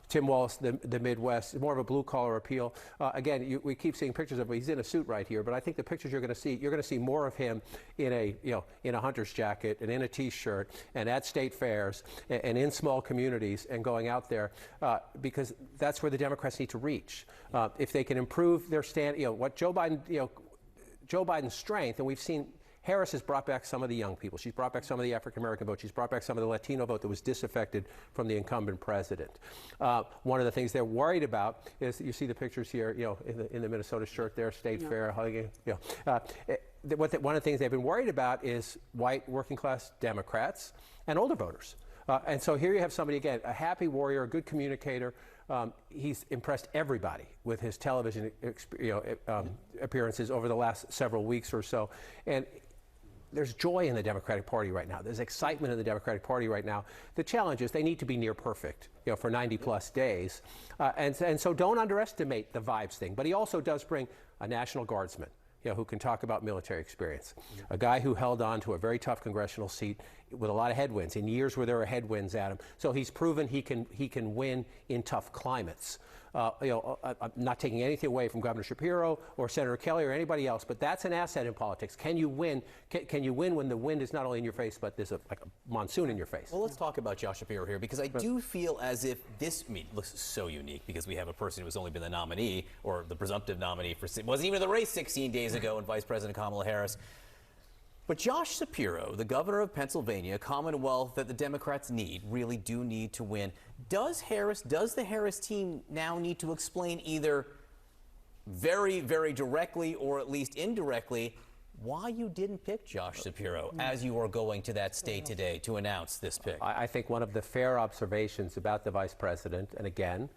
Tim Walz, the Midwest, more of a blue-collar appeal. Again, we keep seeing pictures of him. He's in a suit right here, but I think the pictures you're going to see more of him in a hunter's jacket and in a T-shirt and at state fairs and in small communities and going out there because that's where the Democrats need to reach. If they can improve their stand, what Joe Biden's strength, and we've seen Harris has brought back some of the young people. She's brought back some of the African-American vote. She's brought back some of the Latino vote that was disaffected from the incumbent president. One of the things they're worried about is, you see the pictures here, in the Minnesota shirt there, State Fair, hugging, one of the things they've been worried about is white working-class Democrats and older voters. And so here you have somebody, again, a happy warrior, a good communicator. He's impressed everybody with his television appearances over the last several weeks or so. And there's joy in the Democratic Party right now. There's excitement in the Democratic Party right now. The challenge is they need to be near perfect, for 90-plus days. And so don't underestimate the vibes thing. But he also does bring a National Guardsman, who can talk about military experience. A guy who held on to a very tough congressional seat with a lot of headwinds, in years where there were headwinds at him. So he's proven he can win in tough climates. I'm not taking anything away from Governor Shapiro or Senator Kelly or anybody else, but that's an asset in politics. Can you win? Can you win when the wind is not only in your face, but there's like a monsoon in your face? Well, let's talk about Josh Shapiro here, because I do feel as if this looks so unique, because we have a person who's only been the nominee, or the presumptive nominee, wasn't even in the race 16 days ago, and Vice President Kamala Harris. But Josh Shapiro, the governor of Pennsylvania, a Commonwealth that the Democrats really do need to win, does the Harris team now need to explain either very, very directly or at least indirectly why you didn't pick Josh Shapiro as you are going to that state today to announce this pick? I think one of the fair observations about the vice president, and again,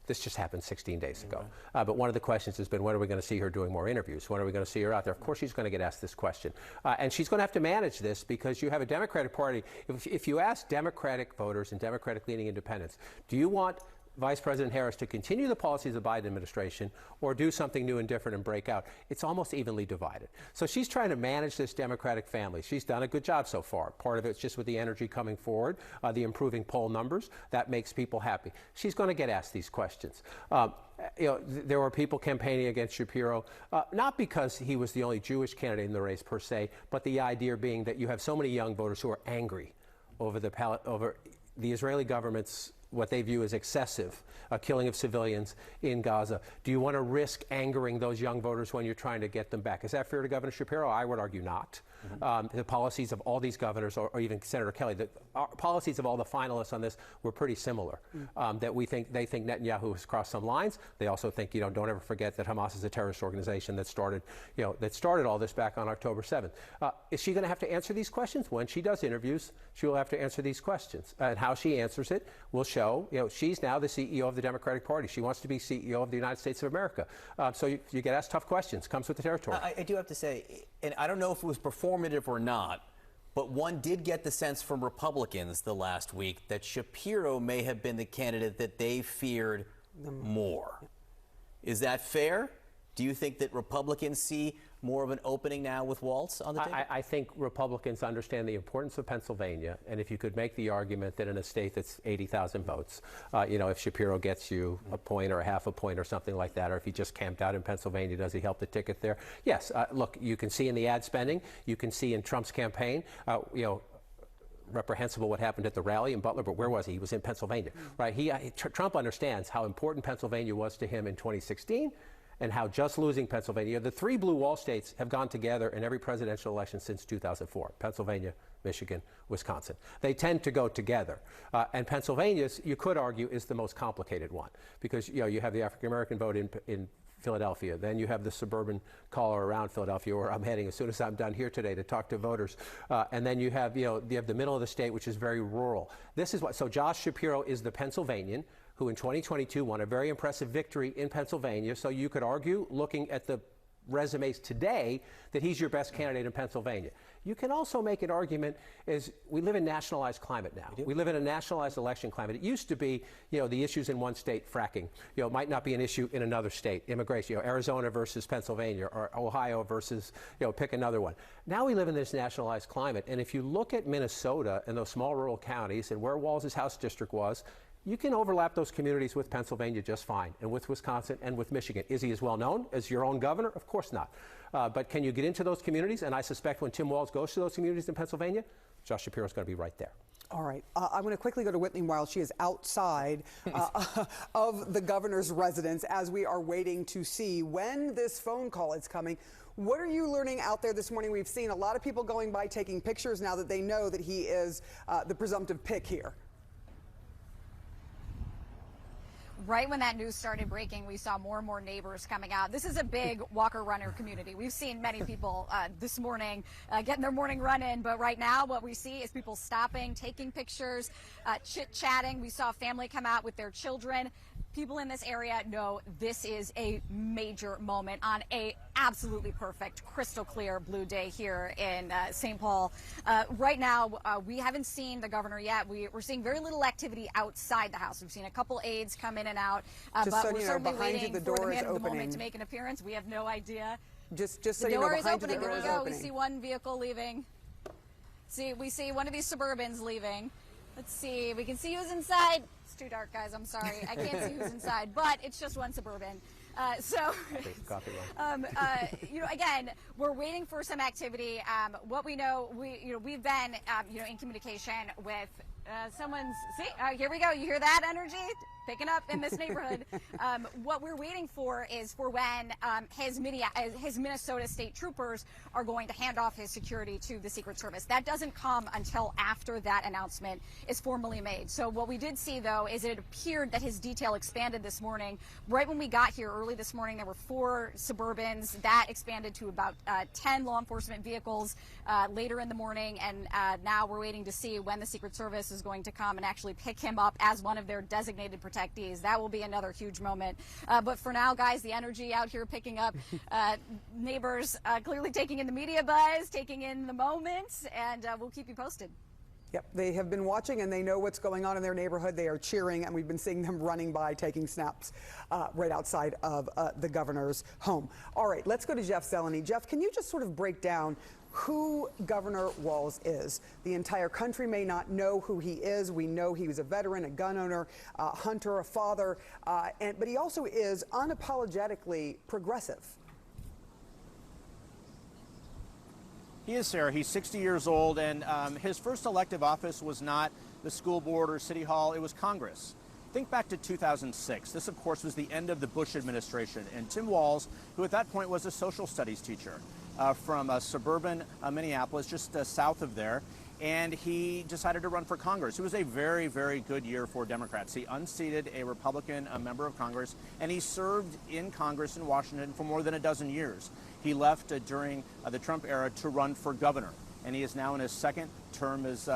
this just happened 16 days ago. But one of the questions has been, when are we going to see her doing more interviews? When are we going to see her out there? Of course she's going to get asked this question. And she's going to have to manage this, because you have a Democratic Party. If you ask Democratic voters and Democratic-leaning independents, do you want Vice President Harris to continue the policies of the Biden administration or do something new and different and break out? It's almost evenly divided. So she's trying to manage this Democratic family. She's done a good job so far. Part of it's just with the energy coming forward, the improving poll numbers. That makes people happy. She's going to get asked these questions. There were people campaigning against Shapiro, not because he was the only Jewish candidate in the race per se, but the idea being that you have so many young voters who are angry over the Israeli government's what they view as excessive killing of civilians in Gaza. Do you want to risk angering those young voters when you're trying to get them back? Is that fair to Governor Shapiro? I would argue not. The policies of all these governors, or even Senator Kelly, the policies of all the finalists on this were pretty similar. That they think Netanyahu has crossed some lines. They also think, don't ever forget that Hamas is a terrorist organization that started all this back on October 7th. Is she going to have to answer these questions? When she does interviews, she will have to answer these questions. And how she answers it will show, she's now the CEO of the Democratic Party. She wants to be CEO of the United States of America. So you get asked tough questions. Comes with the territory. I do have to say, and I don't know if it was performative or not, but one did get the sense from Republicans the last week that Shapiro may have been the candidate that they feared more. Is that fair? Do you think that Republicans see more of an opening now with Walz on the ticket? I think Republicans understand the importance of Pennsylvania, and if you could make the argument that in a state that's 80,000 votes, if Shapiro gets you a point or a half a point or something like that, or if he just camped out in Pennsylvania, does he help the ticket there? Yes. Look, you can see in the ad spending, you can see in Trump's campaign, reprehensible what happened at the rally in Butler, but where was he? He was in Pennsylvania, right? Trump understands how important Pennsylvania was to him in 2016. And how just losing Pennsylvania, the three blue wall states have gone together in every presidential election since 2004, Pennsylvania, Michigan, Wisconsin. They tend to go together. And Pennsylvania's, you could argue, is the most complicated one, because you have the African-American vote in Philadelphia. Then you have the suburban caller around Philadelphia, where I'm heading as soon as I'm done here today to talk to voters. And then you have the middle of the state, which is very rural. This is so Josh Shapiro is the Pennsylvanian who in 2022 won a very impressive victory in Pennsylvania. So you could argue, looking at the resumes today, that he's your best candidate in Pennsylvania. You can also make an argument is we live in nationalized climate now. We live in a nationalized election climate. It used to be, the issues in one state, fracking, might not be an issue in another state, immigration, Arizona versus Pennsylvania, or Ohio versus, pick another one. Now we live in this nationalized climate. And if you look at Minnesota and those small rural counties and where Walz's House district was, you can overlap those communities with Pennsylvania just fine, and with Wisconsin and with Michigan. Is he as well known as your own governor? Of course not. But can you get into those communities? And I suspect when Tim Walz goes to those communities in Pennsylvania, Josh Shapiro is going to be right there. All right. I'm going to quickly go to Whitney while she is outside of the governor's residence as we are waiting to see when this phone call is coming. What are you learning out there this morning? We've seen a lot of people going by taking pictures now that they know that he is the presumptive pick here. Right when that news started breaking, we saw more and more neighbors coming out. This is a big walker-runner community. We've seen many people this morning getting their morning run in, but right now what we see is people stopping, taking pictures, chit-chatting. We saw a family come out with their children. People in this area know this is a major moment on a absolutely perfect, crystal clear blue day here in St. Paul. Right now, we haven't seen the governor yet. We're seeing very little activity outside the house. We've seen a couple aides come in and out, but so we're you know, certainly behind waiting you, the for door the is man of the opening. moment to make an appearance. We have no idea. Just so The you know, door is behind you, the opening. Here door we is go. opening. We see one vehicle leaving. We see one of these Suburbans leaving. Let's see. We can see who's inside. It's too dark, guys. I'm sorry. I can't see who's inside, but it's just one Suburban. You know, again, we're waiting for some activity. What we know, we've been, in communication with someone's. See, here we go. You hear that energy picking up in this neighborhood? What we're waiting for is for when his Minnesota state troopers are going to hand off his security to the Secret Service. That doesn't come until after that announcement is formally made. So what we did see, though, is it appeared that his detail expanded this morning. Right when we got here early this morning, there were 4 Suburbans. That expanded to about 10 law enforcement vehicles later in the morning. And now we're waiting to see when the Secret Service is going to come and actually pick him up as one of their designated protectees. That will be another huge moment. But for now, guys, the energy out here picking up, neighbors clearly taking in the media buzz, taking in the moment, and we'll keep you posted. Yep, they have been watching and they know what's going on in their neighborhood. They are cheering, and we've been seeing them running by, taking snaps right outside of the governor's home. All right, let's go to Jeff Zeleny. Jeff, can you just sort of break down who Governor Walz is? The entire country may not know who he is. We know he was a veteran, a gun owner, a hunter, a father, but he also is unapologetically progressive. He is, Sarah. He's 60 years old, and his first elective office was not the school board or city hall. It was Congress. Think back to 2006. This, of course, was the end of the Bush administration, and Tim Walz, who at that point was a social studies teacher from suburban Minneapolis, just south of there, and he decided to run for Congress. It was a very, very good year for Democrats. He unseated a Republican member of Congress, and he served in Congress in Washington for more than a dozen years. He left during the Trump era to run for governor, and he is now in his second term as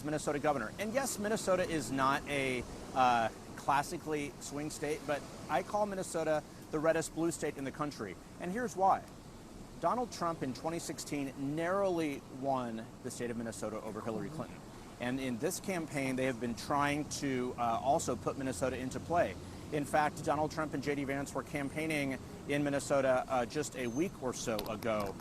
Minnesota governor. And yes, Minnesota is not a classically swing state, but I call Minnesota the reddest blue state in the country, and here's why. Donald Trump in 2016 narrowly won the state of Minnesota over Hillary Clinton. And in this campaign, they have been trying to also put Minnesota into play. In fact, Donald Trump and J.D. Vance were campaigning in Minnesota just a week or so ago.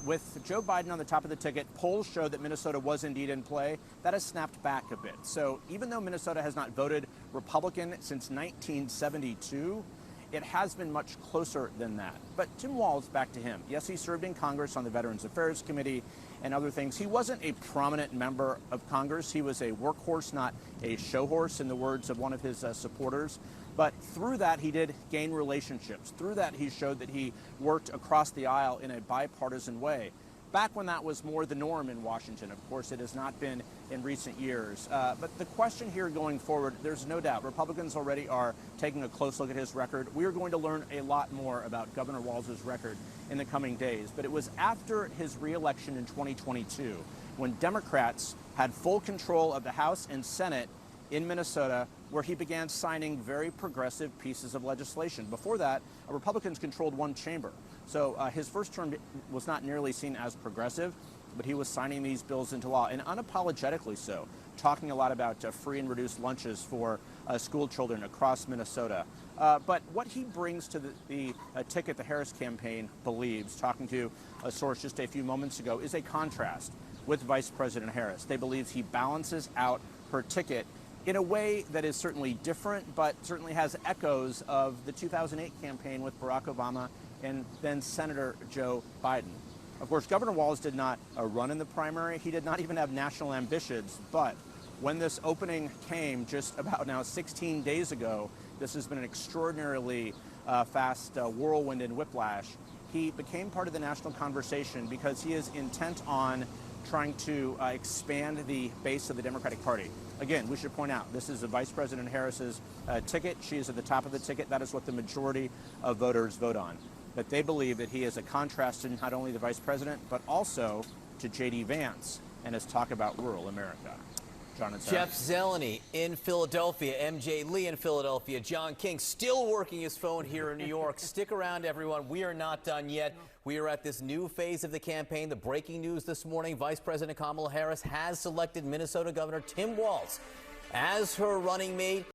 With Joe Biden on the top of the ticket, polls show that Minnesota was indeed in play. That has snapped back a bit. So even though Minnesota has not voted Republican since 1972, it has been much closer than that. But Tim Walz, back to him. Yes, he served in Congress on the Veterans Affairs Committee and other things. He wasn't a prominent member of Congress. He was a workhorse, not a show horse, in the words of one of his supporters. But through that, he did gain relationships. Through that, he showed that he worked across the aisle in a bipartisan way. Back when that was more the norm in Washington. Of course, it has not been in recent years. But the question here going forward, there's no doubt Republicans already are taking a close look at his record. We are going to learn a lot more about Governor Walz's record in the coming days. But it was after his reelection in 2022 when Democrats had full control of the House and Senate in Minnesota, where he began signing very progressive pieces of legislation. Before that, Republicans controlled one chamber. So his first term was not nearly seen as progressive, but he was signing these bills into law, and unapologetically so, talking a lot about free and reduced lunches for school children across Minnesota. But what he brings to the ticket the Harris campaign believes, talking to a source just a few moments ago, is a contrast with Vice President Harris. They believe he balances out her ticket in a way that is certainly different, but certainly has echoes of the 2008 campaign with Barack Obama and then Senator Joe Biden. Of course, Governor Walz did not run in the primary. He did not even have national ambitions. But when this opening came just about now 16 days ago, this has been an extraordinarily fast whirlwind and whiplash. He became part of the national conversation because he is intent on trying to expand the base of the Democratic Party. Again, we should point out, this is Vice President Harris's ticket. She is at the top of the ticket. That is what the majority of voters vote on. But they believe that he is a contrast to not only the vice president, but also to J.D. Vance and his talk about rural America. John and Sarah. Jeff Zeleny in Philadelphia, MJ Lee in Philadelphia, John King still working his phone here in New York. Stick around, everyone. We are not done yet. We are at this new phase of the campaign. The breaking news this morning, Vice President Kamala Harris has selected Minnesota Governor Tim Walz as her running mate.